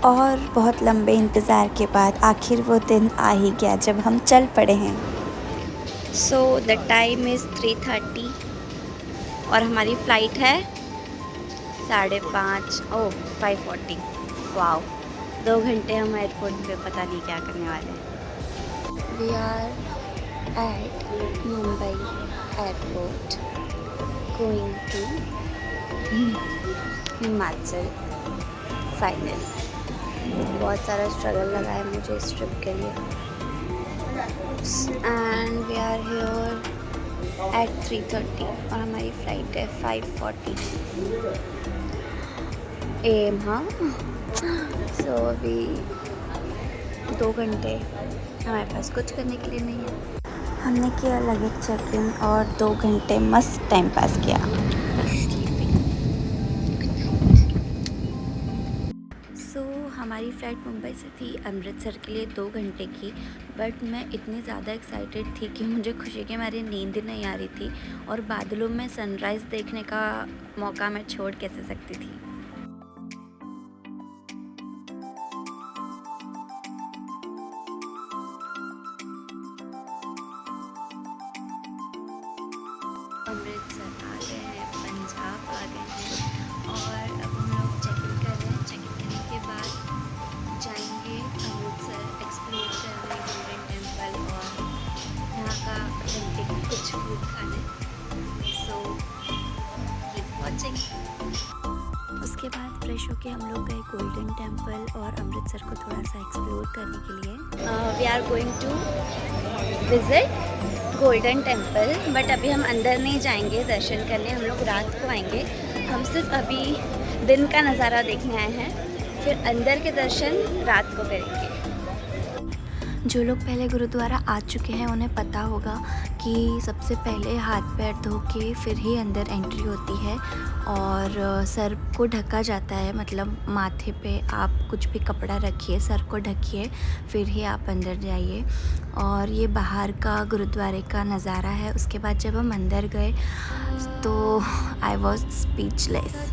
और बहुत लंबे इंतज़ार के बाद आखिर वो दिन आ ही गया जब हम चल पड़े हैं। सो द टाइम इज़ 3:30 और हमारी फ़्लाइट है 5:30 ओह 5:40। वाओ, 2 घंटे हम एयरपोर्ट पे पता नहीं क्या करने वाले हैं। We are at Mumbai airport going to Himachal final. बहुत सारा स्ट्रगल लगा है मुझे इस ट्रिप के लिए and we are here at 3:30 और हमारी फ़्लाइट है 5:40 AM। हाँ, सो अभी 2 घंटे हमारे पास कुछ करने के लिए नहीं है। हमने किया लगेज चेक इन और 2 घंटे मस्त टाइम पास किया। हमारी फ़्लाइट मुंबई से थी अमृतसर के लिए 2 घंटे की, बट मैं इतनी ज़्यादा एक्साइटेड थी कि मुझे खुशी के मारे नींद नहीं आ रही थी और बादलों में सनराइज़ देखने का मौका मैं छोड़ कैसे सकती थी। अमृतसर आ गए हैं, पंजाब आ गए हैं और अब हम लोग चेक इन कर रहे हैं। चेक इन करने के बाद जाएंगे अमृतसर एक्सप्लोर करने गोल्डन टेम्पल और यहाँ का ऑथेंटिक कुछ फूड खाने। So keep watching. उसके बाद फ्रेश होके हम लोग गए गोल्डन टेम्पल और अमृतसर को थोड़ा सा एक्सप्लोर करने के लिए। We are going to visit Golden Temple, but अभी हम अंदर नहीं जाएंगे दर्शन करने, हम लोग रात को आएंगे। हम सिर्फ अभी दिन का नज़ारा देखने आए हैं, फिर अंदर के दर्शन रात को करेंगे। जो लोग पहले गुरुद्वारा आ चुके हैं उन्हें पता होगा कि सबसे पहले हाथ पैर धो के फिर ही अंदर एंट्री होती है और सर को ढका जाता है, मतलब माथे पे आप कुछ भी कपड़ा रखिए, सर को ढकिए, फिर ही आप अंदर जाइए। और ये बाहर का गुरुद्वारे का नज़ारा है। उसके बाद जब हम अंदर गए तो आई वॉज स्पीचलेस।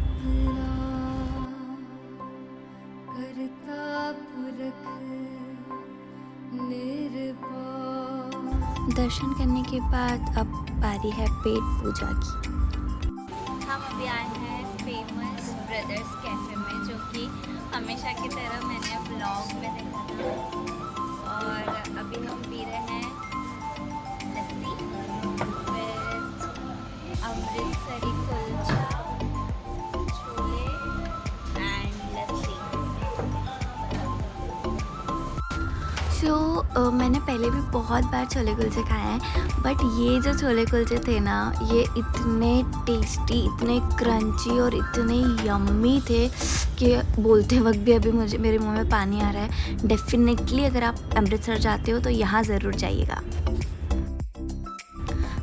दर्शन करने के बाद अब बारी है पेट पूजा की। हम अभी आए हैं फेमस ब्रदर्स कैफ़े में, जो कि हमेशा की तरह मैंने ब्लॉग में देखा था। और अभी हम पी रहे हैं लस्सी विद अमृतसरी कुलचा, छोले एंड लस्सी। मैंने पहले भी बहुत बार छोले कुलचे खाए हैं, बट ये जो छोले कुलचे थे ना, ये इतने टेस्टी, इतने क्रंची और इतने यम्मी थे कि बोलते वक्त भी अभी मुझे मेरे मुंह में पानी आ रहा है। डेफिनेटली अगर आप अमृतसर जाते हो तो यहाँ ज़रूर जाइएगा।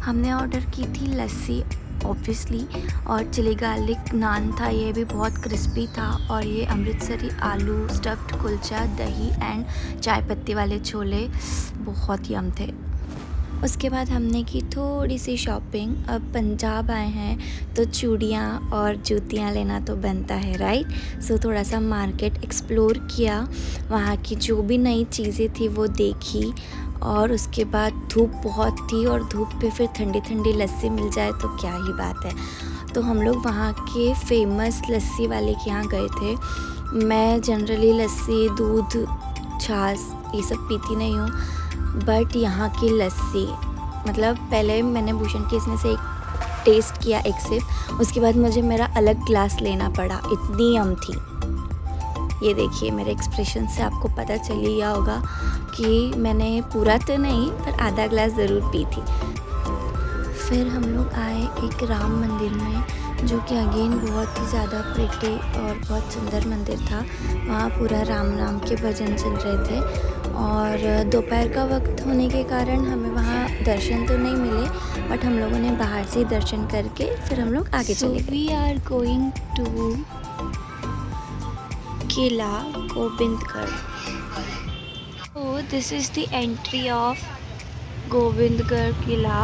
हमने ऑर्डर की थी लस्सी ऑब्वियसली, और चिली गार्लिक नान था, ये भी बहुत क्रिस्पी था। और ये अमृतसरी आलू स्टफ्ड कुलचा, दही एंड चाय पत्ती वाले छोले बहुत यम थे। उसके बाद हमने की थोड़ी सी शॉपिंग। अब पंजाब आए हैं तो चूड़ियाँ और जूतियाँ लेना तो बनता है, राइट। सो थोड़ा सा मार्केट एक्सप्लोर किया, वहाँ की जो भी नई चीज़ें थी वो देखी। और उसके बाद धूप बहुत थी और धूप पे फिर ठंडी ठंडी लस्सी मिल जाए तो क्या ही बात है। तो हम लोग वहाँ के फेमस लस्सी वाले के यहाँ गए थे। मैं जनरली लस्सी, दूध, छाछ ये सब पीती नहीं हूँ, बट यहाँ की लस्सी, मतलब पहले मैंने भूषण की इसमें से एक टेस्ट किया, एक सिप, उसके बाद मुझे मेरा अलग ग्लास लेना पड़ा, इतनी यम थी। ये देखिए मेरे एक्सप्रेशन से आपको पता चल ही गया होगा कि मैंने पूरा तो नहीं पर आधा ग्लास ज़रूर पी थी। फिर हम लोग आए एक राम मंदिर में, जो कि अगेन बहुत ही ज़्यादा प्रिटी और बहुत सुंदर मंदिर था। वहाँ पूरा राम नाम के भजन चल रहे थे और दोपहर का वक्त होने के कारण हमें वहाँ दर्शन तो नहीं मिले, बट हम लोगों ने बाहर से ही दर्शन करके फिर हम लोग आगे चले गए। We are going to Qila Gobindgarh. तो this is the entry of Gobindgarh Qila.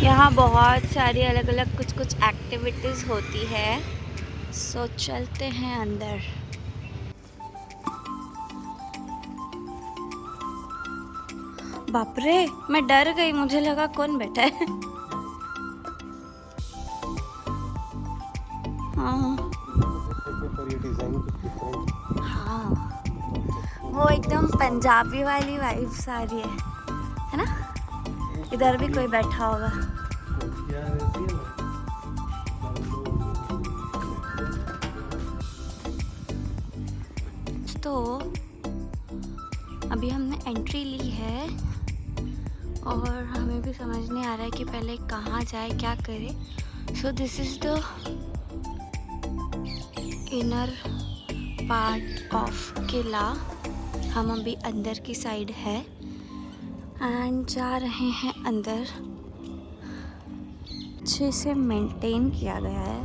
यहाँ बहुत सारी अलग अलग कुछ कुछ एक्टिविटीज़ होती है। सो चलते हैं अंदर। बाप रे, मैं डर गई, मुझे लगा कौन बैठा है। हाँ हाँ, वो एकदम पंजाबी वाली वाइब्स आ रही है ना? इधर भी कोई बैठा होगा। तो अभी हमने एंट्री ली है और हमें भी समझ नहीं आ रहा है कि पहले कहाँ जाए, क्या करे। So this is the inner part of Qila. हम अभी अंदर की साइड है एंड जा रहे हैं अंदर। अच्छे से मेंटेन किया गया है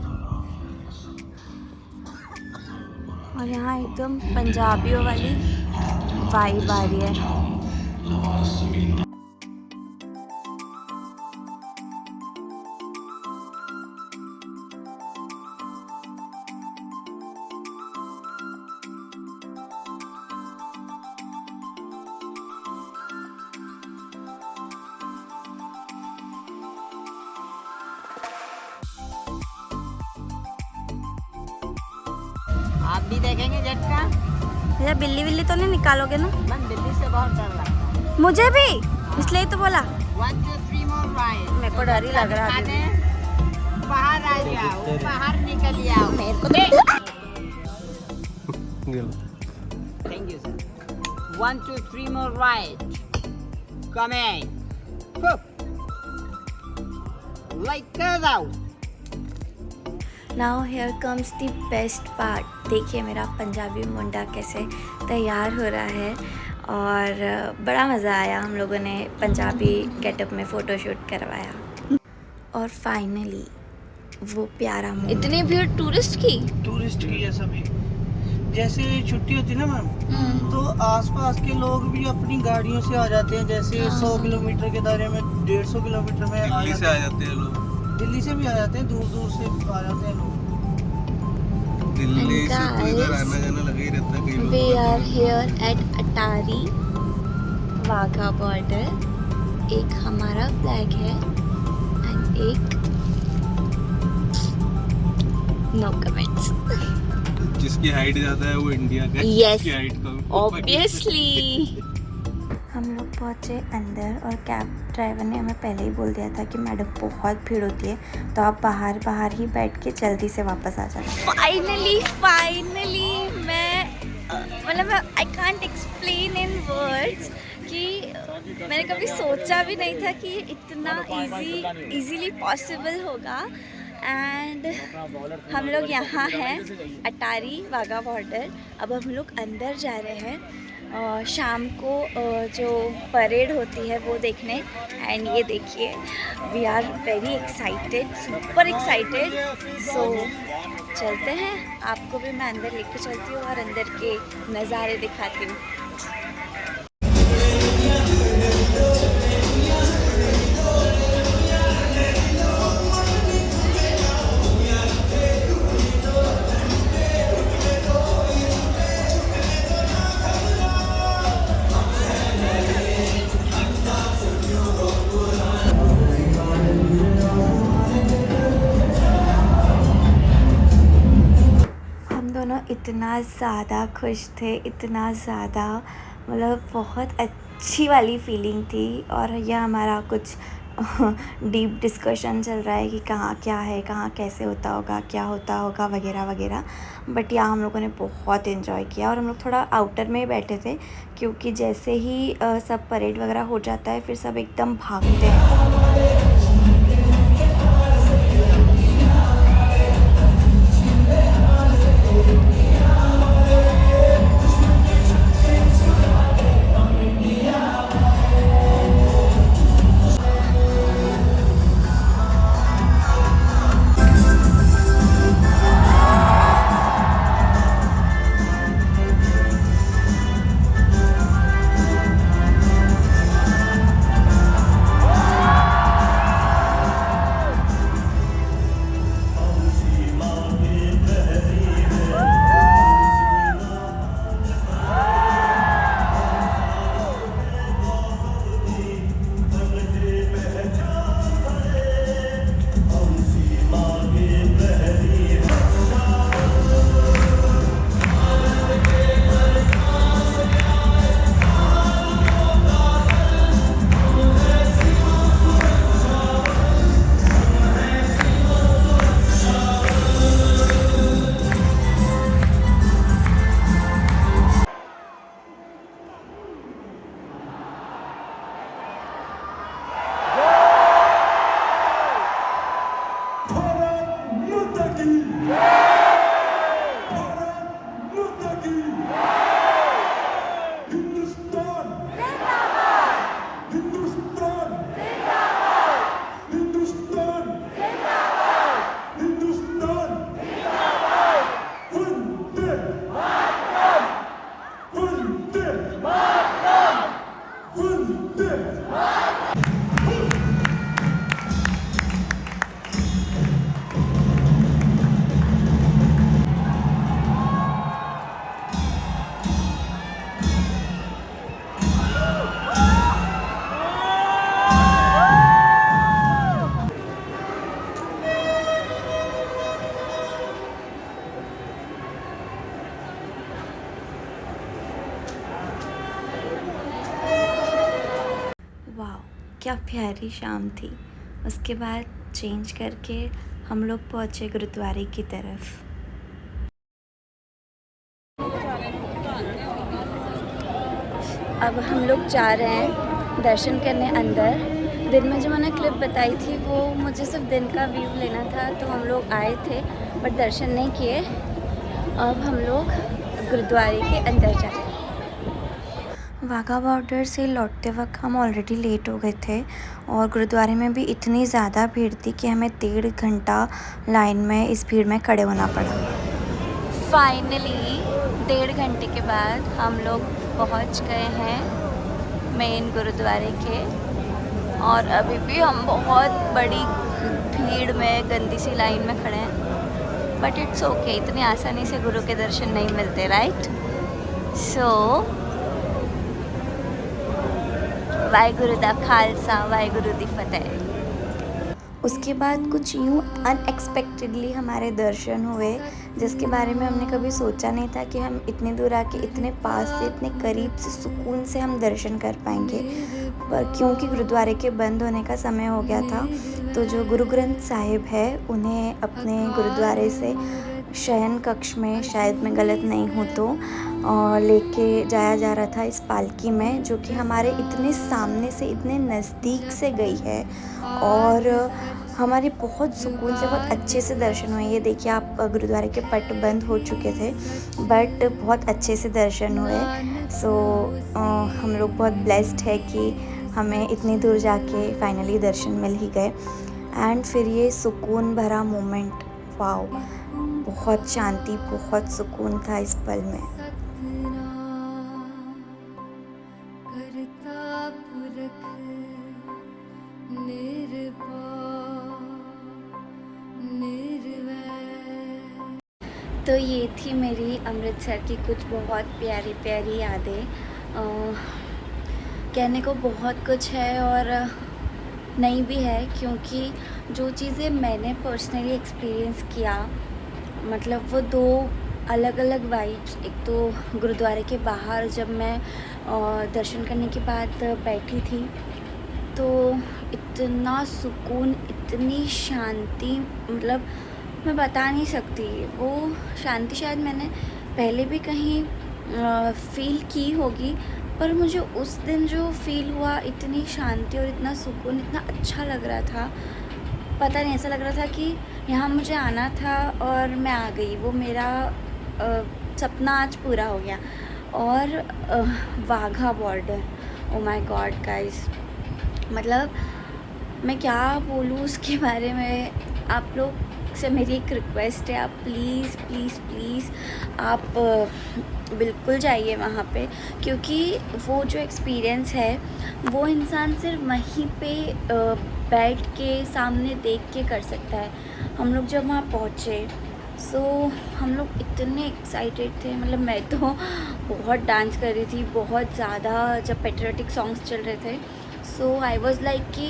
और यहाँ एकदम पंजाबियों वाली वाइब आ रही है। आप भी देखेंगे झटका? भैया बिल्ली बिल्ली तो नहीं निकालोगे ना? मन बिल्ली से बहुत डर लगता है। मुझे भी, इसलिए तो बोला। 1 2 3 more right। मेरे को डर ही लग रहा है। बाहर आ जाओ, बाहर निकल आओ। मेरे को thank you sir. 1 2 3 more right। Come in। Like that। Now here comes the best part. देखिए मेरा पंजाबी मुंडा कैसे तैयार हो रहा है और बड़ा मज़ा आया। हम लोगों ने पंजाबी गेटअप में फ़ोटोशूट करवाया और फाइनली वो प्यारा मोमेंट। इतनी भीड़ टूरिस्ट की जैसा भी, जैसे छुट्टी होती है ना मैम, तो आसपास के लोग भी अपनी गाड़ियों से आ जाते हैं। जैसे 100 किलोमीटर के दायरे में, 150 किलोमीटर में दिल्ली से आ जाते हैं लोग। दिल्ली से भी आ जाते हैं, दूर दूर से आ जाते हैं लोग। दिल्ली से तो इधर आना जाना लगा ही रहता है कई लोग। We are here at Attari Wagah border. एक हमारा फ्लैग है एंड एक नो कमेंट्स। जिसकी हाइट ज्यादा है वो इंडिया का, Yes, जिसकी हाइट कम ऑब्वियसली। हम लोग पहुँचे अंदर और कैब ड्राइवर ने हमें पहले ही बोल दिया था कि मैडम बहुत भीड़ होती है, तो आप बाहर ही बैठ के जल्दी से वापस आ जाना। फाइनली मैं मतलब I can't explain in words कि मैंने कभी सोचा भी नहीं था कि ये इतना इजीली पॉसिबल होगा। एंड हम लोग यहाँ हैं अटारी वाघा बॉर्डर। अब हम लोग अंदर जा रहे हैं शाम को जो परेड होती है वो देखने। एंड ये देखिए, we are very excited, super excited. So चलते हैं, आपको भी मैं अंदर लेके चलती हूँ और अंदर के नज़ारे दिखाती हूँ। इतना ज़्यादा खुश थे, इतना ज़्यादा, मतलब बहुत अच्छी वाली फीलिंग थी। और यह हमारा कुछ डीप डिस्कशन चल रहा है कि कहाँ क्या है, कहाँ कैसे होता होगा, क्या होता होगा वगैरह वगैरह। बट यहाँ हम लोगों ने बहुत इन्जॉय किया और हम लोग थोड़ा आउटर में ही बैठे थे क्योंकि जैसे ही सब परेड वगैरह हो जाता है फिर सब एकदम भागते हैं। क्या प्यारी शाम थी। उसके बाद चेंज करके हम लोग पहुँचे गुरुद्वारे की तरफ। अब हम लोग जा रहे हैं दर्शन करने अंदर। दिन में जो मैंने क्लिप बताई थी वो मुझे सिर्फ दिन का व्यू लेना था, तो हम लोग आए थे बट दर्शन नहीं किए। अब हम लोग गुरुद्वारे के अंदर जा रहे हैं। वाघा बॉर्डर से लौटते वक्त हम ऑलरेडी लेट हो गए थे और गुरुद्वारे में भी इतनी ज़्यादा भीड़ थी कि हमें 1.5 घंटा लाइन में इस भीड़ में खड़े होना पड़ा। फाइनली 1.5 घंटे के बाद हम लोग पहुंच गए हैं मेन गुरुद्वारे के, और अभी भी हम बहुत बड़ी भीड़ में गंदी सी लाइन में खड़े हैं, बट इट्स ओके। इतनी आसानी से गुरु के दर्शन नहीं मिलते, राइट? सो वाहेगुरु दा खालसा वाहेगुरु दी फतेह। उसके बाद कुछ यूँ अनएक्सपेक्टेडली हमारे दर्शन हुए, जिसके बारे में हमने कभी सोचा नहीं था कि हम इतने दूर आके इतने पास से, इतने करीब से, सुकून से हम दर्शन कर पाएंगे। पर क्योंकि गुरुद्वारे के बंद होने का समय हो गया था, तो जो गुरु ग्रंथ साहिब है उन्हें अपने गुरुद्वारे से शयन कक्ष में, शायद मैं गलत नहीं हूँ तो, लेके जाया जा रहा था इस पालकी में, जो कि हमारे इतने सामने से, इतने नज़दीक से गई है और हमारे बहुत सुकून से, बहुत अच्छे से दर्शन हुए। ये देखिए आप, गुरुद्वारे के पट बंद हो चुके थे बट बहुत अच्छे से दर्शन हुए। सो हम लोग बहुत ब्लेस्ड है कि हमें इतनी दूर जाके फाइनली दर्शन मिल ही गए। एंड फिर ये सुकून भरा मोमेंट, वाओ, बहुत शांति, बहुत सुकून था इस पल में। तो ये थी मेरी अमृतसर की कुछ बहुत प्यारी प्यारी यादें। कहने को बहुत कुछ है और नहीं भी है, क्योंकि जो चीज़ें मैंने पर्सनली एक्सपीरियंस किया, मतलब वो 2 अलग अलग वाइब्स। एक तो गुरुद्वारे के बाहर जब मैं दर्शन करने के बाद बैठी थी, तो इतना सुकून, इतनी शांति, मतलब मैं बता नहीं सकती। वो शांति शायद मैंने पहले भी कहीं फ़ील की होगी, पर मुझे उस दिन जो फ़ील हुआ, इतनी शांति और इतना सुकून, इतना अच्छा लग रहा था, पता नहीं, ऐसा लग रहा था कि यहाँ मुझे आना था और मैं आ गई। वो मेरा सपना आज पूरा हो गया। और Wagah border, oh my God guys, मतलब मैं क्या बोलूँ उसके बारे में। आप लोग से मेरी एक रिक्वेस्ट है, आप प्लीज़ प्लीज़ प्लीज़ आप बिल्कुल जाइए वहाँ पे, क्योंकि वो जो एक्सपीरियंस है वो इंसान सिर्फ वहीं पे बैठ के, सामने देख के कर सकता है। हम लोग जब वहाँ पहुँचे, सो हम लोग इतने एक्साइटेड थे, मतलब मैं तो बहुत डांस कर रही थी, बहुत ज़्यादा, जब पेट्रियोटिक सॉन्ग्स चल रहे थे। सो आई वॉज़ लाइक कि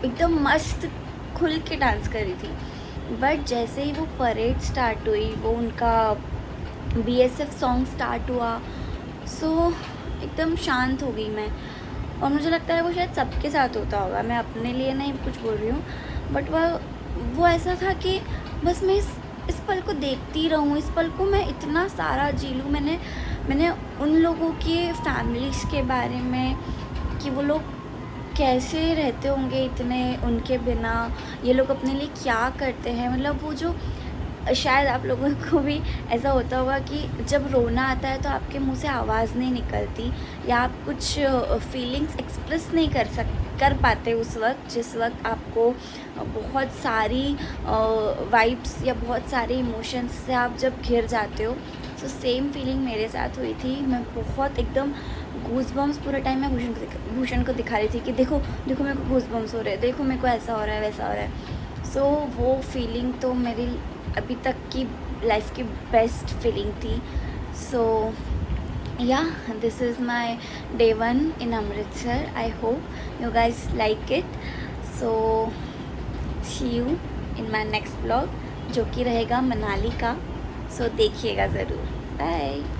एकदम मस्त खुल के डांस कर रही थी। बट जैसे ही वो परेड स्टार्ट हुई, वो उनका BSF सॉन्ग स्टार्ट हुआ, सो एकदम शांत हो गई मैं। और मुझे लगता है वो शायद सबके साथ होता होगा, मैं अपने लिए नहीं कुछ बोल रही हूँ, बट वो ऐसा था कि बस मैं इस पल को देखती रहूँ, इस पल को मैं इतना सारा जी लूँ। मैंने उन लोगों के फैमिलीज़ के बारे में, कि वो लोग कैसे रहते होंगे इतने उनके बिना, ये लोग अपने लिए क्या करते हैं। मतलब वो जो, शायद आप लोगों को भी ऐसा होता होगा कि जब रोना आता है तो आपके मुंह से आवाज़ नहीं निकलती, या आप कुछ फीलिंग्स एक्सप्रेस नहीं कर पाते उस वक्त, जिस वक्त आपको बहुत सारी वाइब्स या बहुत सारे इमोशंस से आप जब घिर जाते हो। सो सेम फीलिंग मेरे साथ हुई थी। मैं बहुत एकदम गूज बम्स पूरे टाइम में भूषण को दिखा रही थी कि देखो देखो मेरे को गूज बम्स हो रहे हैं, देखो मेरे को ऐसा हो रहा है, वैसा हो रहा है। सो वो फीलिंग तो मेरी अभी तक की लाइफ की बेस्ट फीलिंग थी। सो या, this is my day 1 in Amritsar. I hope you guys like it. So see you in my next vlog, जो कि रहेगा मनाली का। सो देखिएगा ज़रूर। बाय।